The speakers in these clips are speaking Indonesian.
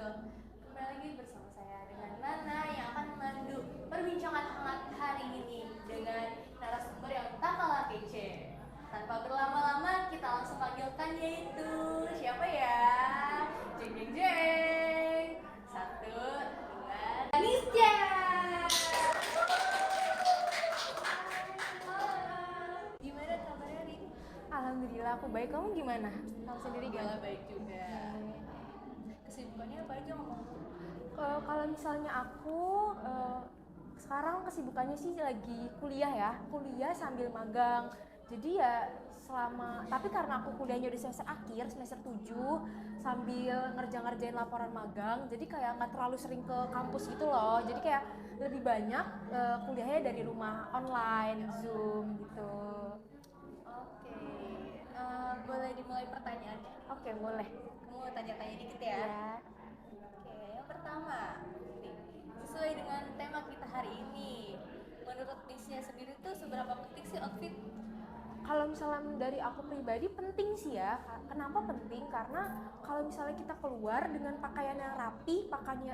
betul. Kembali lagi bersama saya dengan Nana yang akan memandu perbincangan hangat hari ini dengan narasumber yang tak kalah kece. Tanpa berlama-lama kita langsung panggilkan yaitu siapa ya? Jeng jeng jeng. Satu, dua, Nisha. Gimana kabarnya hari ini? Alhamdulillah aku baik, kamu gimana? Kamu sendiri gimana? Baik juga. Kesibukannya apa aja ngomong? Kalau misalnya aku sekarang kesibukannya sih lagi kuliah sambil magang. Jadi ya tapi karena aku kuliahnya di semester akhir, semester 7 sambil ngerjain laporan magang, jadi kayak nggak terlalu sering ke kampus gitu loh. Jadi kayak lebih banyak kuliahnya dari rumah online, Zoom gitu. Oke, boleh dimulai pertanyaannya? Oke, boleh. Kamu tanya-tanya dikit ya? Ya. Oke, yang pertama, nih, sesuai dengan tema kita hari ini, menurut Nisnya sendiri tuh seberapa penting sih outfit? Kalau misalnya dari aku pribadi penting sih ya. Kenapa penting? Karena kalau misalnya kita keluar dengan pakaian yang rapi,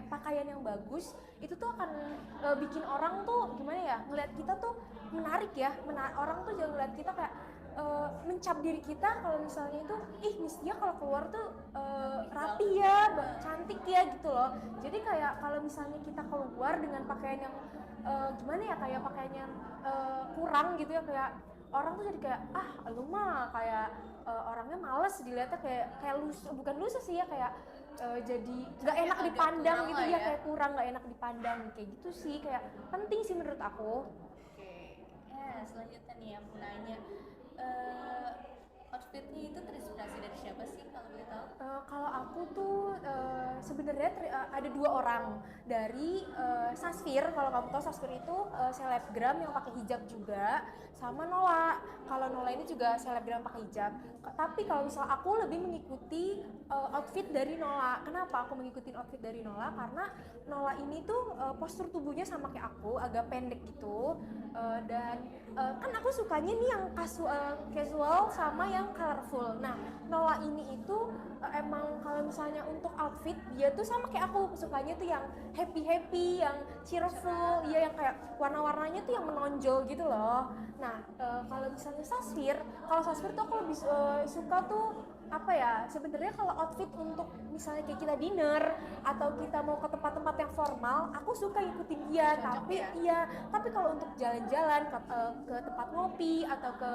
pakaian yang bagus, itu tuh akan bikin orang tuh gimana ya? Ngeliat kita tuh menarik ya. Orang tuh jangan ngeliat kita kayak mencap diri kita kalau misalnya itu, Miss dia kalau keluar tuh rapi ya, cantik ya gitu loh. Jadi kayak kalau misalnya kita keluar dengan pakaian yang gimana ya, kayak pakaian yang kurang gitu ya, kayak orang tuh jadi kayak lu mah kayak orangnya males dilihatnya, kayak lusuh, bukan lusuh sih ya, kayak jadi nggak enak dipandang gitu ya, kayak kurang nggak enak dipandang kayak gitu sih. Kayak penting sih menurut aku. Oke, ya selanjutnya nih aku nanya, outfitnya itu terinspirasi dari siapa sih kalau boleh tahu? Kalau aku tuh sebenarnya ada dua orang dari Sasfir. Kalau kamu tahu Sasfir itu selebgram yang pakai hijab juga, sama Nola. Kalau Nola ini juga selebgram pakai hijab. Tapi kalau misal aku lebih mengikuti outfit dari Nola. Kenapa aku mengikuti outfit dari Nola? Karena Nola ini tuh postur tubuhnya sama kayak aku, agak pendek gitu. Dan kan aku sukanya nih yang casual sama yang colorful. Nah, Nola ini itu emang kalau misalnya untuk outfit dia tuh sama kayak aku, sukanya tuh yang happy, yang cheerful, ya yang kayak warna-warnanya tuh yang menonjol gitu loh. Nah, kalau misalnya kalau Sasfir tuh aku lebih suka tuh apa ya, sebenarnya kalau outfit untuk misalnya kayak kita dinner atau kita mau ke tempat-tempat yang formal, aku suka ikutin dia. Tapi kalau untuk jalan-jalan ke tempat ngopi atau ke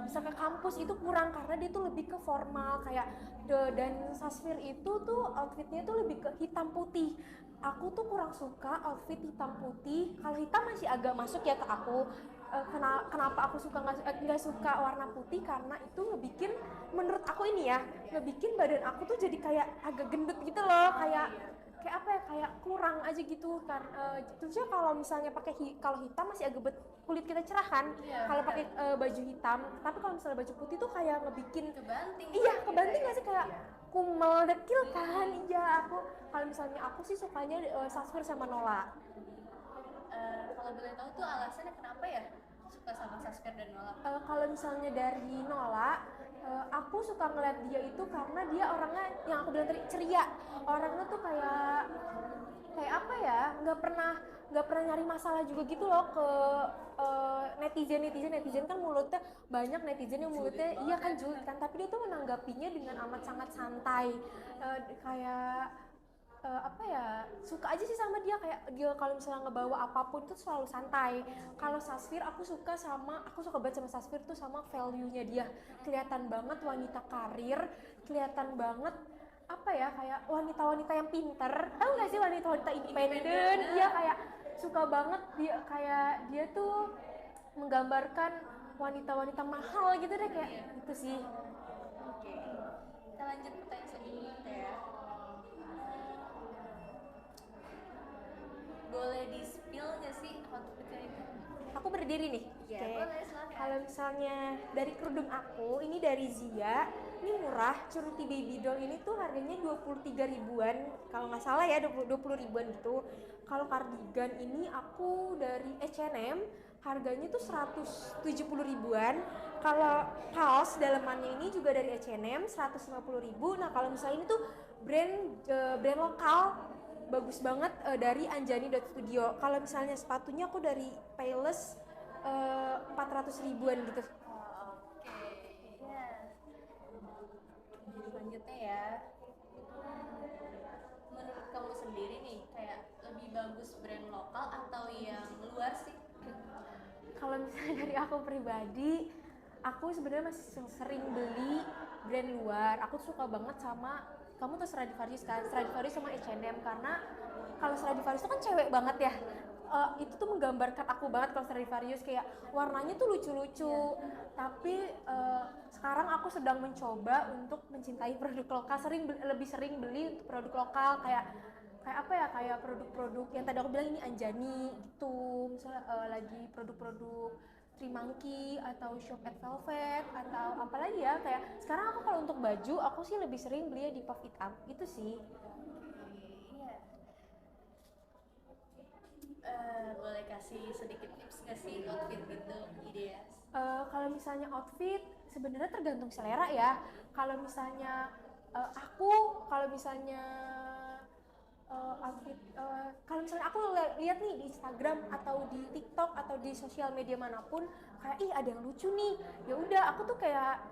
misalnya kampus itu kurang, karena dia tuh lebih ke formal kayak dan Sasfir itu tuh outfitnya tuh lebih ke hitam putih. Aku tuh kurang suka outfit hitam putih. Kalau hitam masih agak masuk ya ke aku. Kenapa aku nggak suka warna putih, karena itu ngebikin, menurut aku ini ya, ngebikin badan aku tuh jadi kayak agak gendut gitu loh, kayak apa ya, kayak kurang aja gitu kan. Terusnya kalau misalnya kalau hitam masih agak kulit kita cerah kan, kalau pakai baju hitam. Tapi kalau misalnya baju putih tuh kayak ngebikin Kebanting. iya, kebanting nggak sih, kayak kumel dekil kan. Iya, aku kalau misalnya aku sih sukanya Sasfir sama Nola. Kalau boleh tahu tuh alasannya kenapa ya suka sama Saskia dan Nola? Kalau misalnya dari Nola, aku suka ngeliat dia itu karena dia orangnya yang aku bilang tadi ceria. Orangnya tuh kayak apa ya, nggak pernah nyari masalah juga gitu loh ke netizen kan mulutnya banyak, netizen yang mulutnya iya kan julid kan, tapi dia tuh menanggapinya dengan amat sangat santai. Kayak apa ya, suka aja sih sama dia, kayak dia kalau misalnya ngebawa apapun tuh selalu santai. Kalau Sasfir aku suka banget sama Sasfir tuh sama value-nya dia. Kelihatan banget wanita karir, kelihatan banget apa ya, kayak wanita-wanita yang pinter. Tahu nggak sih, wanita-wanita independen? Iya, kayak suka banget dia tuh menggambarkan wanita-wanita mahal gitu deh, kayak gitu sih. Oke, kita lanjut pertanyaan selanjutnya ya. Boleh di spill nggak sih outfitnya itu? Aku berdiri nih. Ya, Oke. boleh, silakan. Kalau misalnya dari kerudung aku, ini dari Zia. Ini murah, Curuti Baby Doll ini tuh harganya 23 ribuan. Kalau nggak salah ya, 20 ribuan gitu. Kalau kardigan ini aku dari H&M, harganya tuh 170 ribuan. Kalau kaos dalemannya ini juga dari H&M 150 ribu. Nah, kalau misalnya ini tuh brand lokal bagus banget dari Anjani.studio. Kalau misalnya sepatunya aku dari Payless 400 ribuan gitu. Oke, ya. Selanjutnya ya, menurut kamu sendiri nih, kayak lebih bagus brand lokal atau yang luar sih? Kalau misalnya dari aku pribadi, aku sebenarnya masih sering beli brand luar. Aku suka banget sama, kamu tuh Stradivarius kan, Stradivarius sama H&M, karena kalau Stradivarius itu kan cewek banget ya. Itu tuh menggambarkan aku banget kalau Stradivarius, kayak warnanya tuh lucu-lucu. Tapi sekarang aku sedang mencoba untuk mencintai produk lokal, lebih sering beli untuk produk lokal, kayak apa ya, kayak produk-produk yang tadi aku bilang ini Anjani gitu, misalnya lagi produk-produk Three Monkey atau Shop at Velvet atau apalagi ya, kayak sekarang aku kalau untuk baju aku sih lebih sering beli di Puff It Up itu sih. Iya. Boleh kasih sedikit tips nggak sih outfit gitu, ideas? Kalau misalnya outfit sebenarnya tergantung selera ya. Kalau misalnya aku kalau misalnya outfit kalau misalnya aku lihat nih di Instagram atau di TikTok atau di sosial media manapun, kayak ih ada yang lucu nih, ya udah aku tuh kayak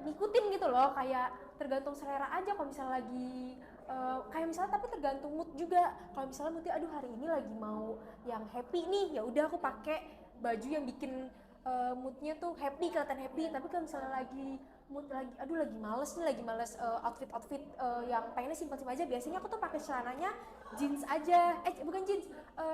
ngikutin gitu loh, kayak tergantung selera aja. Kalau misalnya lagi kayak misalnya, tapi tergantung mood juga. Kalau misalnya moodnya aduh hari ini lagi mau yang happy nih, ya udah aku pakai baju yang bikin moodnya tuh happy, kelihatan happy. Tapi kalau misalnya lagi mood lagi aduh lagi males outfit yang pengennya simpel-simpel aja, biasanya aku tuh pakai celananya jeans aja, bukan jeans,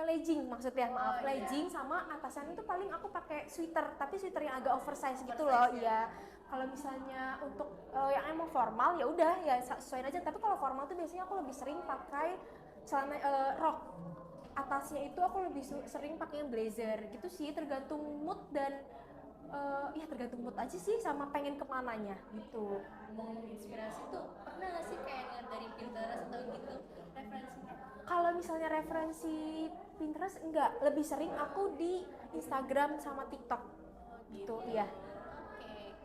legging maksudnya, maaf, legging, sama atasannya tuh paling aku pakai sweater, tapi sweater yang agak oversize gitu loh. Iya, kalau misalnya untuk yang emang formal ya udah ya sesuaiin aja. Tapi kalau formal tuh biasanya aku lebih sering pakai celana rok, atasnya itu aku lebih sering pakai yang blazer gitu sih, tergantung mood. Dan ya tergantung mood aja sih, sama pengen kemananya gitu. Inspirasi tuh pernah nggak sih kayak ngeliat dari Pinterest atau gitu referensinya? Kalau misalnya referensi Pinterest enggak, lebih sering aku di Instagram sama TikTok gitu. Iya. Oke,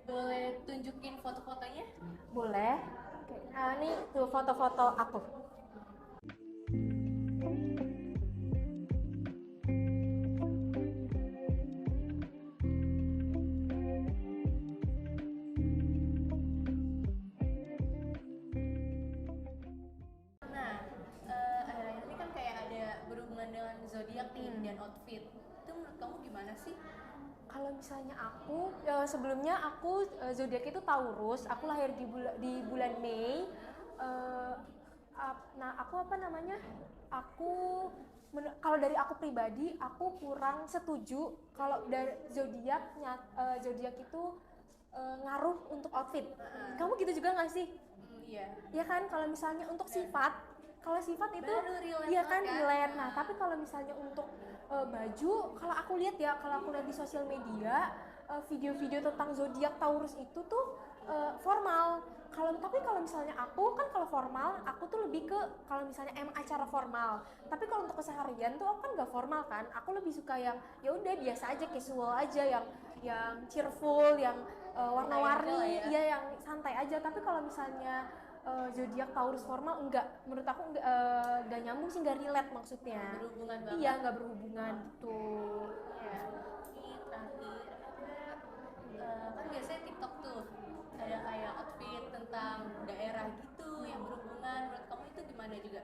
boleh tunjukin foto-fotonya? Boleh. Oke. Ini tuh foto-foto aku. Nah, akhir-akhir ini kan kayak ada berhubungan dengan zodiak nih dan outfit. Itu menurut kamu gimana sih? Kalau misalnya aku, sebelumnya aku zodiak itu Taurus. Aku lahir di bulan Mei. Nah, aku apa namanya? Kalau dari aku pribadi, aku kurang setuju kalau dari zodiak itu ngaruh untuk outfit. Kamu gitu juga nggak sih? Iya. Ya kan, kalau misalnya untuk sifat, kalau sifat itu Baru relate iya kan, banget kan? relate. Nah, tapi kalau misalnya untuk baju, kalau aku lihat di sosial media, video-video tentang zodiak Taurus itu tuh formal. Tapi kalau misalnya aku kan, kalau formal aku tuh lebih ke kalau misalnya emang acara formal. Tapi kalau untuk keseharian tuh aku kan nggak formal kan. Aku lebih suka yang ya udah biasa aja, casual aja, yang cheerful, yang warna-warni, ya. iya yang santai aja. Tapi kalau misalnya zodiak Taurus formal enggak, menurut aku enggak nyambung sih, enggak relate maksudnya. Berhubungan banget. Iya, enggak berhubungan gitu. Iya. Ini terakhir, kan biasanya TikTok tuh ada kayak outfit tentang daerah gitu yang berhubungan. Menurut kamu itu gimana juga?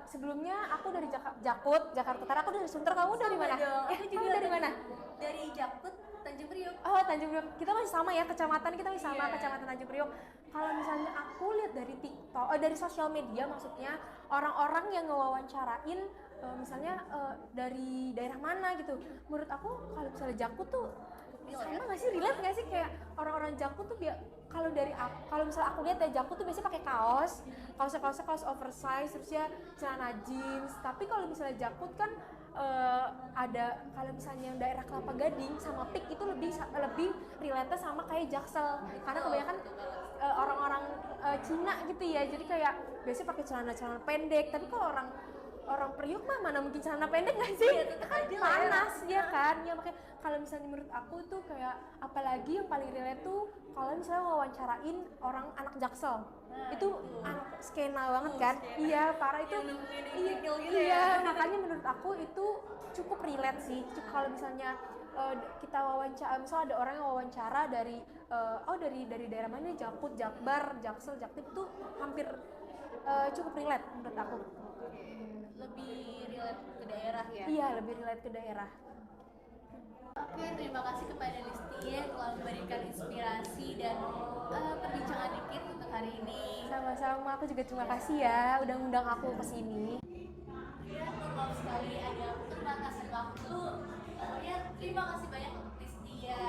Sebelumnya aku dari Jakarta Utara. Aku dari Sunter. Kamu dari mana? Aku juga Kamu dari mana? Dari Jakut, Tanjung Priok. Oh, Tanjung Priok. Kita masih sama ya, kecamatan kita masih sama, Iya. Kecamatan Tanjung Priok. Kalau misalnya aku lihat dari TikTok, dari sosial media maksudnya, orang-orang yang ngewawancarain misalnya dari daerah mana gitu. Menurut aku kalau misalnya Jakut tuh sama nggak sih, relate nggak sih, kayak orang-orang Jakut tuh kalau misalnya aku lihat ya, Jakut tuh biasanya pakai kaos oversize, terus ya celana jeans. Tapi kalau misalnya Jakut kan ada, kalau misalnya yang daerah Kelapa Gading sama Pik itu lebih relate sama kayak Jaksel, karena kebanyakan orang-orang Cina gitu ya, jadi kayak biasanya pakai celana pendek. Tapi kalau orang orang Priok mah mana mungkin celana pendek nggak sih? Iya, tetep Kan aja lah ya. panas ya kan, ya makanya kalau misalnya menurut aku tuh kayak apalagi yang paling relate tuh kalau misalnya wawancarain orang anak Jaksel. Nah, Itu anak skena banget kan? skena. Iya, parah itu. Yang nemuin Iya, dekil gitu iya, ya. makanya menurut aku itu cukup relate sih. Kalau misalnya kita wawancara, misalnya ada orang yang wawancara dari dari daerah mana, Jakut, Jakbar, Jaksel, Jaktim tuh hampir cukup relate menurut aku. Lebih relate ke daerah ya. Iya, lebih relate ke daerah. Oke, terima kasih kepada Listi yang telah memberikan inspirasi dan perbincangan dikit untuk hari ini. Sama-sama, aku juga terima kasih ya udah ngundang aku ke sini. Ya, maaf sekali ada keterbatasan waktu. Ya, terima kasih banyak untuk Listi ya.